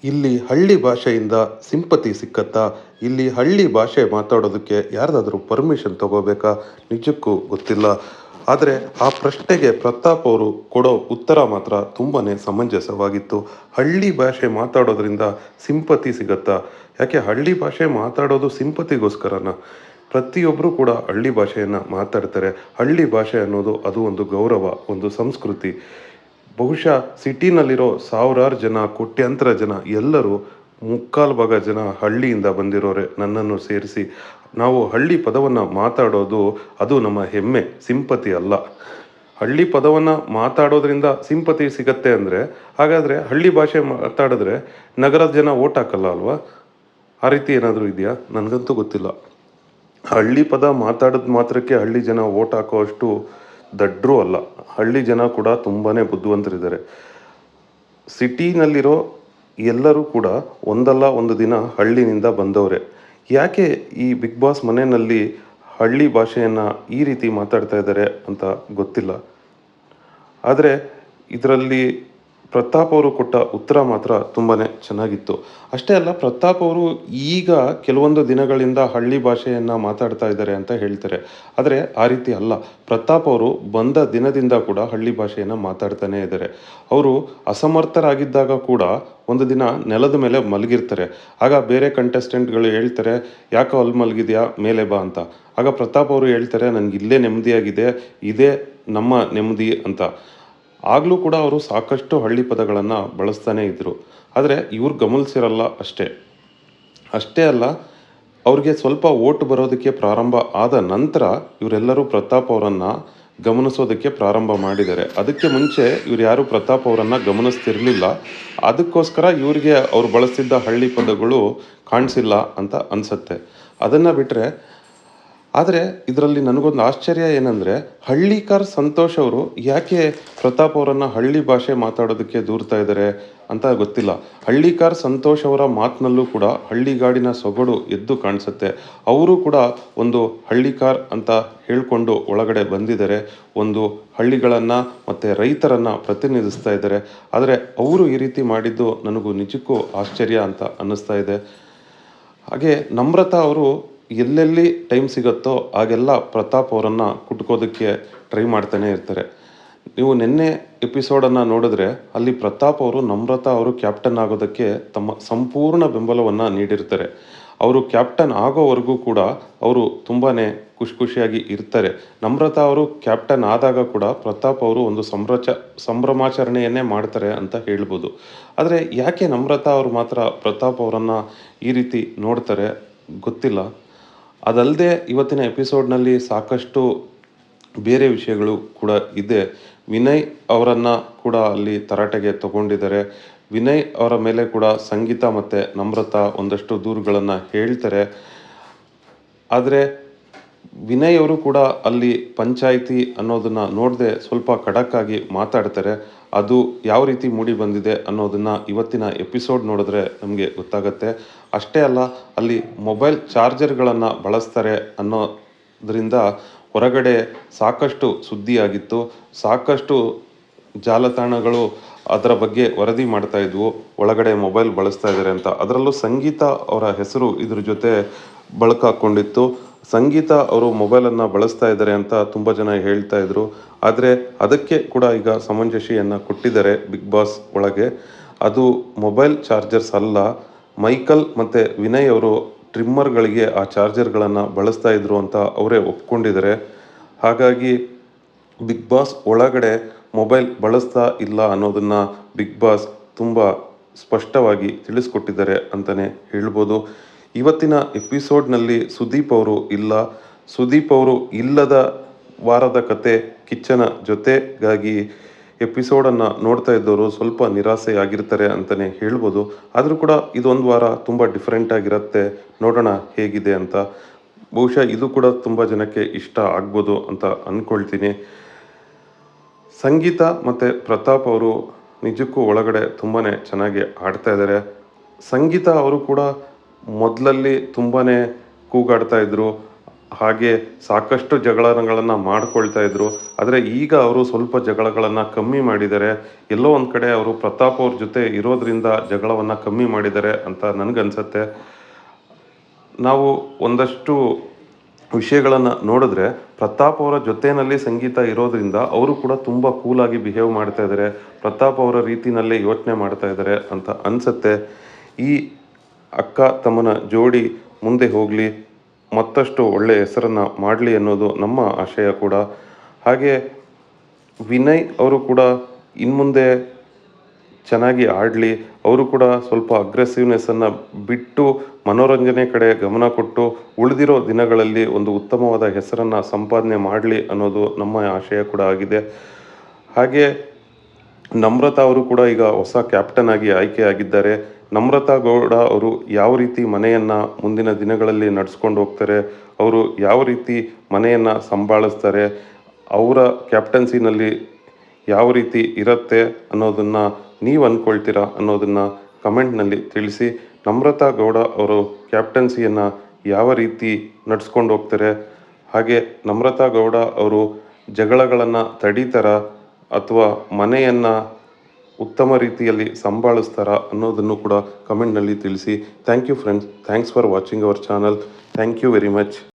ಇಲ್ಲಿ ಹಳ್ಳಿ ಭಾಷೆಯಿಂದ ಸಿಂಪತಿ ಸಿಕ್ಕತ್ತಾ? ಇಲ್ಲಿ ಹಳ್ಳಿ ಭಾಷೆ ಮಾತಾಡೋದಕ್ಕೆ ಯಾರ್ದಾದ್ರೂ ಪರ್ಮಿಷನ್ ತಗೋಬೇಕಾ? ನಿಜಕ್ಕೂ ಗೊತ್ತಿಲ್ಲ. ಆದರೆ ಆ ಪ್ರಶ್ನೆಗೆ ಪ್ರತಾಪ್ ಅವರು ಕೊಡೋ ಉತ್ತರ ಮಾತ್ರ ತುಂಬಾ ಸಮಂಜಸವಾಗಿತ್ತು. ಹಳ್ಳಿ ಭಾಷೆ ಮಾತಾಡೋದ್ರಿಂದ ಸಿಂಪತಿ ಸಿಗತ್ತಾ? ಯಾಕೆ ಹಳ್ಳಿ ಭಾಷೆ ಮಾತಾಡೋದು ಸಿಂಪತಿಗೋಸ್ಕರನ? ಪ್ರತಿಯೊಬ್ಬರು ಕೂಡ ಹಳ್ಳಿ ಭಾಷೆಯನ್ನು ಮಾತಾಡ್ತಾರೆ. ಹಳ್ಳಿ ಭಾಷೆ ಅನ್ನೋದು ಅದು ಒಂದು ಗೌರವ, ಒಂದು ಸಂಸ್ಕೃತಿ. ಬಹುಶಃ ಸಿಟಿನಲ್ಲಿರೋ ಸಾವಿರಾರು ಜನ, ಕೋಟ್ಯಾಂತರ ಜನ ಎಲ್ಲರೂ ಮುಕ್ಕಾಲು ಭಾಗ ಜನ ಹಳ್ಳಿಯಿಂದ ಬಂದಿರೋರೆ, ನನ್ನನ್ನು ಸೇರಿಸಿ. ನಾವು ಹಳ್ಳಿ ಪದವನ್ನು ಮಾತಾಡೋದು ಅದು ನಮ್ಮ ಹೆಮ್ಮೆ, ಸಿಂಪತಿ ಅಲ್ಲ. ಹಳ್ಳಿ ಪದವನ್ನು ಮಾತಾಡೋದ್ರಿಂದ ಸಿಂಪತಿ ಸಿಗತ್ತೆ ಅಂದರೆ, ಹಾಗಾದರೆ ಹಳ್ಳಿ ಭಾಷೆ ಮಾತಾಡಿದ್ರೆ ನಗರದ ಜನ ಓಟ್ ಹಾಕಲ್ಲ ಅಲ್ವಾ? ಆ ರೀತಿ ಏನಾದರೂ ಇದೆಯಾ? ನನಗಂತೂ ಗೊತ್ತಿಲ್ಲ. ಹಳ್ಳಿ ಪದ ಮಾತಾಡಿದ ಮಾತ್ರಕ್ಕೆ ಹಳ್ಳಿ ಜನ ಓಟ್ ಹಾಕೋ ದಡ್ರು ಅಲ್ಲ. ಹಳ್ಳಿ ಜನ ಕೂಡ ತುಂಬಾ ಬುದ್ಧಿವಂತರಿದ್ದಾರೆ. ಸಿಟಿನಲ್ಲಿರೋ ಎಲ್ಲರೂ ಕೂಡ ಒಂದಲ್ಲ ಒಂದು ದಿನ ಹಳ್ಳಿನಿಂದ ಬಂದವರೇ. ಯಾಕೆ ಈ ಬಿಗ್ ಬಾಸ್ ಮನೆಯಲ್ಲಿ ಹಳ್ಳಿ ಭಾಷೆಯನ್ನು ಈ ರೀತಿ ಮಾತಾಡ್ತಾ ಇದ್ದಾರೆ ಅಂತ ಗೊತ್ತಿಲ್ಲ. ಆದರೆ ಇದರಲ್ಲಿ ಪ್ರತಾಪ್ ಅವರು ಕೊಟ್ಟ ಉತ್ತರ ಮಾತ್ರ ತುಂಬಾ ಚೆನ್ನಾಗಿತ್ತು. ಅಷ್ಟೇ ಅಲ್ಲ, ಪ್ರತಾಪ್ ಅವರು ಈಗ ಕೆಲವೊಂದು ದಿನಗಳಿಂದ ಹಳ್ಳಿ ಭಾಷೆಯನ್ನು ಮಾತಾಡ್ತಾ ಇದ್ದಾರೆ ಅಂತ ಹೇಳ್ತಾರೆ. ಆದರೆ ಆ ರೀತಿ ಅಲ್ಲ. ಪ್ರತಾಪ್ ಅವರು ಬಂದ ದಿನದಿಂದ ಕೂಡ ಹಳ್ಳಿ ಭಾಷೆಯನ್ನು ಮಾತಾಡ್ತಾನೇ ಇದ್ದಾರೆ. ಅವರು ಅಸಮರ್ಥರಾಗಿದ್ದಾಗ ಕೂಡ ಒಂದು ದಿನ ನೆಲದ ಮೇಲೆ ಮಲಗಿರ್ತಾರೆ. ಆಗ ಬೇರೆ ಕಂಟೆಸ್ಟೆಂಟ್ಗಳು ಹೇಳ್ತಾರೆ, ಯಾಕೋ ಅಲ್ಲಿ ಮಲಗಿದ್ಯಾ, ಮೇಲೆ ಬಾ ಅಂತ. ಆಗ ಪ್ರತಾಪ್ ಅವರು ಹೇಳ್ತಾರೆ, ನನಗೆ ಇಲ್ಲೇ ನೆಮ್ಮದಿಯಾಗಿದೆ, ಇದೇ ನಮ್ಮ ನೆಮ್ಮದಿ ಅಂತ. ಆಗಲೂ ಕೂಡ ಅವರು ಸಾಕಷ್ಟು ಹಳ್ಳಿ ಪದಗಳನ್ನು ಬಳಸ್ತಾನೇ ಇದ್ದರು. ಆದರೆ ಇವ್ರು ಗಮನಿಸಿರಲ್ಲ ಅಷ್ಟೇ. ಅಷ್ಟೇ ಅಲ್ಲ, ಅವ್ರಿಗೆ ಸ್ವಲ್ಪ ಓಟ್ ಬರೋದಕ್ಕೆ ಪ್ರಾರಂಭ ಆದ ನಂತರ ಇವರೆಲ್ಲರೂ ಪ್ರತಾಪ್ ಅವರನ್ನು ಗಮನಿಸೋದಕ್ಕೆ ಪ್ರಾರಂಭ ಮಾಡಿದ್ದಾರೆ. ಅದಕ್ಕೆ ಮುಂಚೆ ಇವ್ರು ಯಾರು ಪ್ರತಾಪ್ ಅವರನ್ನು ಗಮನಿಸ್ತಿರಲಿಲ್ಲ. ಅದಕ್ಕೋಸ್ಕರ ಇವರಿಗೆ ಅವ್ರು ಬಳಸ್ತಿದ್ದ ಹಳ್ಳಿ ಪದಗಳು ಕಾಣಿಸಿಲ್ಲ ಅಂತ ಅನಿಸುತ್ತೆ. ಅದನ್ನು ಬಿಟ್ಟರೆ, ಆದರೆ ಇದರಲ್ಲಿ ನನಗೊಂದು ಆಶ್ಚರ್ಯ ಏನಂದರೆ, ಹಳ್ಳಿಕಾರ್ ಸಂತೋಷ್ ಅವರು ಯಾಕೆ ಪ್ರತಾಪ್ ಅವರನ್ನು ಹಳ್ಳಿ ಭಾಷೆ ಮಾತಾಡೋದಕ್ಕೆ ದೂರ್ತಾ ಇದ್ದಾರೆ ಅಂತ ಗೊತ್ತಿಲ್ಲ. ಹಳ್ಳಿಕಾರ್ ಸಂತೋಷ್ ಅವರ ಮಾತಿನಲ್ಲೂ ಕೂಡ ಹಳ್ಳಿಗಾಡಿನ ಸೊಗಡು ಎದ್ದು ಕಾಣಿಸುತ್ತೆ. ಅವರು ಕೂಡ ಒಂದು ಹಳ್ಳಿಕಾರ್ ಅಂತ ಹೇಳಿಕೊಂಡು ಒಳಗಡೆ ಬಂದಿದ್ದಾರೆ. ಒಂದು ಹಳ್ಳಿಗಳನ್ನು ಮತ್ತು ರೈತರನ್ನು ಪ್ರತಿನಿಧಿಸ್ತಾ ಇದ್ದಾರೆ. ಆದರೆ ಅವರು ಈ ರೀತಿ ಮಾಡಿದ್ದು ನನಗೂ ನಿಜಕ್ಕೂ ಆಶ್ಚರ್ಯ ಅಂತ ಅನ್ನಿಸ್ತಾ ಇದೆ. ಹಾಗೆ ನಮ್ರತಾ ಅವರು ಎಲ್ಲೆಲ್ಲಿ ಟೈಮ್ ಸಿಗುತ್ತೋ ಆಗೆಲ್ಲ ಪ್ರತಾಪ್ ಅವರನ್ನು ಕುಟ್ಕೋದಕ್ಕೆ ಟ್ರೈ ಮಾಡ್ತಾನೆ ಇರ್ತಾರೆ. ನೀವು ನಿನ್ನೆ ಎಪಿಸೋಡನ್ನು ನೋಡಿದ್ರೆ ಅಲ್ಲಿ ಪ್ರತಾಪ್ ಅವರು ನಮ್ರತಾ ಅವರು ಕ್ಯಾಪ್ಟನ್ ಆಗೋದಕ್ಕೆ ತಮ್ಮ ಸಂಪೂರ್ಣ ಬೆಂಬಲವನ್ನು ನೀಡಿರ್ತಾರೆ. ಅವರು ಕ್ಯಾಪ್ಟನ್ ಆಗೋವರೆಗೂ ಕೂಡ ಅವರು ತುಂಬಾ ಖುಷಿಯಾಗಿ ಇರ್ತಾರೆ. ನಮ್ರತಾ ಅವರು ಕ್ಯಾಪ್ಟನ್ ಆದಾಗ ಕೂಡ ಪ್ರತಾಪ್ ಅವರು ಒಂದು ಸಂಭ್ರಮಾಚರಣೆಯನ್ನೇ ಮಾಡ್ತಾರೆ ಅಂತ ಹೇಳ್ಬೋದು. ಆದರೆ ಯಾಕೆ ನಮ್ರತಾ ಅವರು ಮಾತ್ರ ಪ್ರತಾಪ್ ಅವರನ್ನು ಈ ರೀತಿ ನೋಡ್ತಾರೆ ಗೊತ್ತಿಲ್ಲ. ಅದಲ್ಲದೆ ಇವತ್ತಿನ ಎಪಿಸೋಡ್ನಲ್ಲಿ ಸಾಕಷ್ಟು ಬೇರೆ ವಿಷಯಗಳು ಕೂಡ ಇದೆ. ವಿನಯ್ ಅವರನ್ನು ಕೂಡ ಅಲ್ಲಿ ತರಾಟೆಗೆ ತಗೊಂಡಿದ್ದಾರೆ. ವಿನಯ್ ಅವರ ಮೇಲೆ ಕೂಡ ಸಂಗೀತ ಮತ್ತು ನಮ್ರತಾ ಒಂದಷ್ಟು ದೂರುಗಳನ್ನು ಹೇಳ್ತಾರೆ. ಆದರೆ ವಿನಯ್ ಅವರು ಕೂಡ ಅಲ್ಲಿ ಪಂಚಾಯಿತಿ ಅನ್ನೋದನ್ನು ನೋಡದೆ ಸ್ವಲ್ಪ ಖಡಕ್ಕಾಗಿ ಮಾತಾಡ್ತಾರೆ. ಅದು ಯಾವ ರೀತಿ ಮೂಡಿ ಬಂದಿದೆ ಅನ್ನೋದನ್ನು ಇವತ್ತಿನ ಎಪಿಸೋಡ್ ನೋಡಿದ್ರೆ ನಮಗೆ ಗೊತ್ತಾಗುತ್ತೆ. ಅಷ್ಟೇ ಅಲ್ಲ, ಅಲ್ಲಿ ಮೊಬೈಲ್ ಚಾರ್ಜರ್ಗಳನ್ನು ಬಳಸ್ತಾರೆ ಅನ್ನೋದರಿಂದ ಹೊರಗಡೆ ಸಾಕಷ್ಟು ಸುದ್ದಿಯಾಗಿತ್ತು. ಸಾಕಷ್ಟು ಜಾಲತಾಣಗಳು ಅದರ ಬಗ್ಗೆ ವರದಿ ಮಾಡ್ತಾ ಇದ್ವು, ಒಳಗಡೆ ಮೊಬೈಲ್ ಬಳಸ್ತಾ ಇದ್ದಾರೆ ಅಂತ. ಅದರಲ್ಲೂ ಸಂಗೀತ ಅವರ ಹೆಸರು ಇದ್ರ ಜೊತೆ ಬಳಕಾಕೊಂಡಿತ್ತು. ಸಂಗೀತ ಅವರು ಮೊಬೈಲನ್ನು ಬಳಸ್ತಾ ಇದ್ದಾರೆ ಅಂತ ತುಂಬ ಜನ ಹೇಳ್ತಾ ಇದ್ರು. ಆದರೆ ಅದಕ್ಕೆ ಕೂಡ ಈಗ ಸಮಂಜಸೆಯನ್ನು ಕೊಟ್ಟಿದ್ದಾರೆ ಬಿಗ್ ಬಾಸ್ ಒಳಗೆ. ಅದು ಮೊಬೈಲ್ ಚಾರ್ಜರ್ಸ್ ಅಲ್ಲ, ಮೈಕಲ್ ಮತ್ತು ವಿನಯ್ ಅವರು ಟ್ರಿಮ್ಮರ್ಗಳಿಗೆ ಆ ಚಾರ್ಜರ್ಗಳನ್ನು ಬಳಸ್ತಾ ಇದ್ರು ಅಂತ ಅವರೇ ಒಪ್ಕೊಂಡಿದ್ದಾರೆ. ಹಾಗಾಗಿ ಬಿಗ್ ಬಾಸ್ ಒಳಗಡೆ ಮೊಬೈಲ್ ಬಳಸ್ತಾ ಇಲ್ಲ ಅನ್ನೋದನ್ನು ಬಿಗ್ ಬಾಸ್ ತುಂಬ ಸ್ಪಷ್ಟವಾಗಿ ತಿಳಿಸ್ಕೊಟ್ಟಿದ್ದಾರೆ ಅಂತಲೇ ಹೇಳ್ಬೋದು. ಇವತ್ತಿನ ಎಪಿಸೋಡ್ನಲ್ಲಿ ಸುದೀಪ್ ಅವರು ಇಲ್ಲ. ಸುದೀಪ್ ಅವರು ಇಲ್ಲದ ವಾರದ ಕತೆ ಕಿಚ್ಚನ ಜೊತೆಗಾಗಿ ಎಪಿಸೋಡನ್ನು ನೋಡ್ತಾ ಇದ್ದವರು ಸ್ವಲ್ಪ ನಿರಾಸೆಯಾಗಿರ್ತಾರೆ ಅಂತಲೇ ಹೇಳ್ಬೋದು. ಆದರೂ ಕೂಡ ಇದೊಂದು ವಾರ ತುಂಬ ಡಿಫ್ರೆಂಟ್ ಆಗಿರುತ್ತೆ, ನೋಡೋಣ ಹೇಗಿದೆ ಅಂತ. ಬಹುಶಃ ಇದು ಕೂಡ ತುಂಬ ಜನಕ್ಕೆ ಇಷ್ಟ ಆಗ್ಬೋದು ಅಂತ ಅಂದ್ಕೊಳ್ತೀನಿ. ಸಂಗೀತ ಮತ್ತು ಪ್ರತಾಪ್ ಅವರು ನಿಜಕ್ಕೂ ಒಳಗಡೆ ತುಂಬಾ ಚೆನ್ನಾಗಿ ಆಡ್ತಾ ಇದ್ದಾರೆ. ಸಂಗೀತ ಅವರು ಕೂಡ ಮೊದಲಲ್ಲಿ ತುಂಬಾ ಕೂಗಾಡ್ತಾ ಇದ್ದರು. ಹಾಗೆ ಸಾಕಷ್ಟು ಜಗಳಗಳನ್ನು ಮಾಡ್ಕೊಳ್ತಾ ಇದ್ರು. ಆದರೆ ಈಗ ಅವರು ಸ್ವಲ್ಪ ಜಗಳಗಳನ್ನು ಕಮ್ಮಿ ಮಾಡಿದ್ದಾರೆ. ಎಲ್ಲೋ ಒಂದು ಕಡೆ ಅವರು ಪ್ರತಾಪ್ ಅವ್ರ ಜೊತೆ ಇರೋದ್ರಿಂದ ಜಗಳವನ್ನು ಕಮ್ಮಿ ಮಾಡಿದ್ದಾರೆ ಅಂತ ನನಗನ್ಸುತ್ತೆ. ನಾವು ಒಂದಷ್ಟು ವಿಷಯಗಳನ್ನು ನೋಡಿದ್ರೆ ಪ್ರತಾಪ್ ಅವರ ಜೊತೆಯಲ್ಲಿ ಸಂಗೀತ ಇರೋದ್ರಿಂದ ಅವರು ಕೂಡ ತುಂಬ ಕೂಲಾಗಿ ಬಿಹೇವ್ ಮಾಡ್ತಾ ಇದ್ದಾರೆ. ಪ್ರತಾಪ್ ಅವರ ರೀತಿಯಲ್ಲೇ ಯೋಚನೆ ಮಾಡ್ತಾ ಇದ್ದಾರೆ ಅಂತ ಅನಿಸುತ್ತೆ. ಈ ಅಕ್ಕ ತಮ್ಮನ ಜೋಡಿ ಮುಂದೆ ಹೋಗಲಿ, ಮತ್ತಷ್ಟು ಒಳ್ಳೆಯ ಹೆಸರನ್ನು ಮಾಡಲಿ ಅನ್ನೋದು ನಮ್ಮ ಆಶಯ ಕೂಡ. ಹಾಗೆ ವಿನಯ್ ಅವರು ಕೂಡ ಇನ್ಮುಂದೆ ಚೆನ್ನಾಗಿ ಆಡಲಿ. ಅವರು ಕೂಡ ಸ್ವಲ್ಪ ಅಗ್ರೆಸಿವ್ನೆಸ್ಸನ್ನು ಬಿಟ್ಟು ಮನೋರಂಜನೆ ಕಡೆ ಗಮನ ಕೊಟ್ಟು ಉಳಿದಿರೋ ದಿನಗಳಲ್ಲಿ ಒಂದು ಉತ್ತಮವಾದ ಹೆಸರನ್ನು ಸಂಪಾದನೆ ಮಾಡಲಿ ಅನ್ನೋದು ನಮ್ಮ ಆಶಯ ಕೂಡ ಆಗಿದೆ. ಹಾಗೆ ನಮ್ರತಾ ಅವರು ಕೂಡ ಈಗ ಹೊಸ ಕ್ಯಾಪ್ಟನ್ ಆಗಿ ಆಯ್ಕೆಯಾಗಿದ್ದಾರೆ. ನಮ್ರತಾ ಗೌಡ ಅವರು ಯಾವ ರೀತಿ ಮನೆಯನ್ನು ಮುಂದಿನ ದಿನಗಳಲ್ಲಿ ನಡೆಸ್ಕೊಂಡು ಹೋಗ್ತಾರೆ, ಅವರು ಯಾವ ರೀತಿ ಮನೆಯನ್ನು ಸಂಭಾಳಿಸ್ತಾರೆ, ಅವರ ಕ್ಯಾಪ್ಟನ್ಸಿನಲ್ಲಿ ಯಾವ ರೀತಿ ಇರುತ್ತೆ ಅನ್ನೋದನ್ನು ನೀವು ಅಂದ್ಕೊಳ್ತೀರಾ ಅನ್ನೋದನ್ನು ಕಮೆಂಟ್ನಲ್ಲಿ ತಿಳಿಸಿ. ನಮ್ರತಾ ಗೌಡ ಅವರು ಕ್ಯಾಪ್ಟನ್ಸಿಯನ್ನು ಯಾವ ರೀತಿ ನಡೆಸ್ಕೊಂಡು ಹೋಗ್ತಾರೆ, ಹಾಗೆ ನಮ್ರತಾ ಗೌಡ ಅವರು ಜಗಳಗಳನ್ನು ತಡೀತಾರ ಅಥವಾ ಮನೆಯನ್ನು ಉತ್ತಮ ರೀತಿಯಲ್ಲಿ ಸಂಭಾಳಿಸ್ತಾರಾ ಅನ್ನೋದನ್ನು ಕೂಡ ಕಮೆಂಟ್ನಲ್ಲಿ ತಿಳಿಸಿ. Thank you friends. Thanks for watching our channel. Thank you very much.